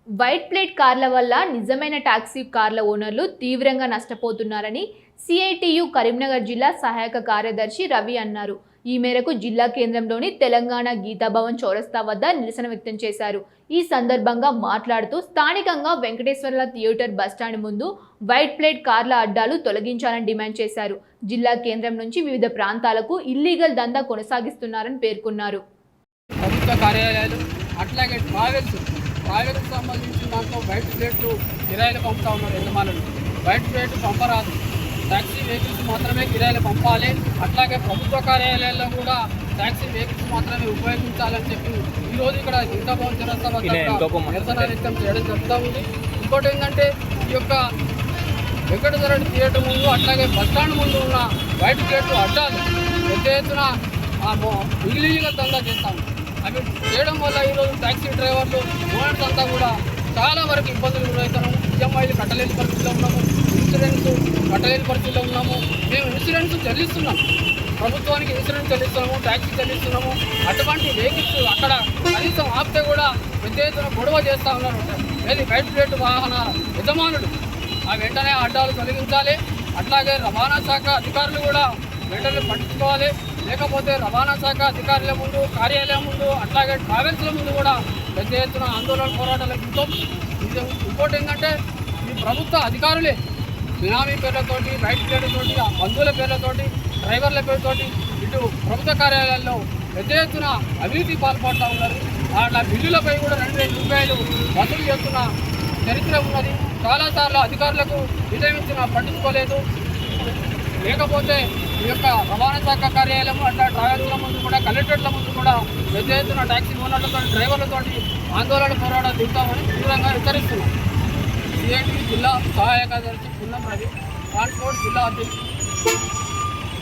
White plate కార్ల వల్ల నిజమైన టాక్సీ కార్ల ఓనర్లు తీవ్రంగా నష్టపోతున్నారని సిఐటియు కరీంనగర్ జిల్లా సహాయక కార్యదర్శి రవి అన్నారు. ఈ మేరకు జిల్లా కేంద్రంలోని తెలంగాణ గీతాభవన్ చౌరస్తా వద్ద నిరసన వ్యక్తం చేశారు. ఈ సందర్భంగా మాట్లాడుతూ స్థానికంగా వెంకటేశ్వర్ల థియేటర్ బస్టాండ్ ముందు వైట్ ప్లేట్ కార్ల అడ్డాలు తొలగించాలని డిమాండ్ చేశారు. జిల్లా కేంద్రం నుంచి వివిధ ప్రాంతాలకు ఇల్లీగల్ దందా కొనసాగిస్తున్నారని పేర్కొన్నారు. ట్రావెల్కి సంబంధించిన దాంట్లో వైట్ ప్లేట్లు కిరాయిలు పంపుతా ఉన్నారు. యజమానులు వైట్ ప్లేట్ పంపరాదు, ట్యాక్సీ వెహికల్స్ మాత్రమే కిరాయిలు పంపాలి. అట్లాగే ప్రభుత్వ కార్యాలయాల్లో కూడా ట్యాక్సీ వెహికల్స్ మాత్రమే ఉపయోగించాలని చెప్పి ఈరోజు ఇక్కడ గీతాభవన్ చౌరస్తా వద్ద నిరసన వ్యక్తం చేయడం జరుగుతూ ఉంది. ఇంకోటి ఏంటంటే ఈ యొక్క వెంకటేశ్వర థియేటర్ ముందు అట్లాగే బస్టాండ్ ముందు ఉన్న వైట్ ప్లేట్లు అడ్డాలు పెద్ద ఎత్తున ఇల్లీగల్ దందా చేస్తాము. అవి చేయడం వల్ల ఈరోజు ట్యాక్సీ డ్రైవర్లు ఓనర్స్ అంతా కూడా చాలా వరకు ఇబ్బందులు గురవుతున్నాము. ఈఎంఐలు కట్టలేని పరిస్థితిలో ఉన్నాము, ఇన్సూరెన్స్ కట్టలేని పరిస్థితిలో ఉన్నాము. మేము ఇన్సూరెన్స్ చెల్లిస్తున్నాము, ప్రభుత్వానికి ఇన్సూరెన్స్ చెల్లిస్తున్నాము, ట్యాక్సీ చెల్లిస్తున్నాము. అటువంటి వెహికల్స్ అక్కడ కనీసం ఆపితే కూడా పెద్ద ఎత్తున గొడవ చేస్తూ ఉన్నారు. వైట్ ప్లేట్ వాహన యజమానులు వెంటనే అడ్డాలు తొలగించాలి. అట్లాగే రవాణా శాఖ అధికారులు కూడా వెంటనే పట్టించుకోవాలి. లేకపోతే రవాణా శాఖ అధికారుల ముందు, కార్యాలయం ముందు, అట్లాగే ట్రావెల్స్ల ముందు కూడా పెద్ద ఎత్తున ఆందోళన పోరాటాలు ఎక్కుతాం. ఇంకోటి ఏంటంటే ఈ ప్రభుత్వ అధికారులే బినామీ పేర్లతోటి, వైట్ ప్లేట్లతోటి, బంధువుల పేర్లతోటి, డ్రైవర్ల పేరుతోటి ఇటు ప్రభుత్వ కార్యాలయాల్లో పెద్ద ఎత్తున అవినీతి పాల్పడుతూ ఉన్నారు. అట్లా బిల్లులపై కూడా 2,000 రూపాయలు వసూలు చేస్తున్న చరిత్ర ఉన్నది. చాలాసార్లు అధికారులకు విజయమించిన పట్టించుకోలేదు. లేకపోతే ఈ యొక్క రవాణా శాఖ కార్యాలయం అట్లా ట్రావెల్స్ల ముందు కూడా, కలెక్టరేట్ల ముందు కూడా పెద్ద ఎత్తున ట్యాక్సీ ఓనర్లతో, డ్రైవర్లతో ఆందోళన పోరాటాలు దిగుతామని తీవ్రంగా హెచ్చరిస్తున్నాం. సిఐటి జిల్లా సహాయక కార్యదర్శి పున్నం రవి, ట్రాన్స్పోర్ట్ జిల్లా అధ్యక్షుడు.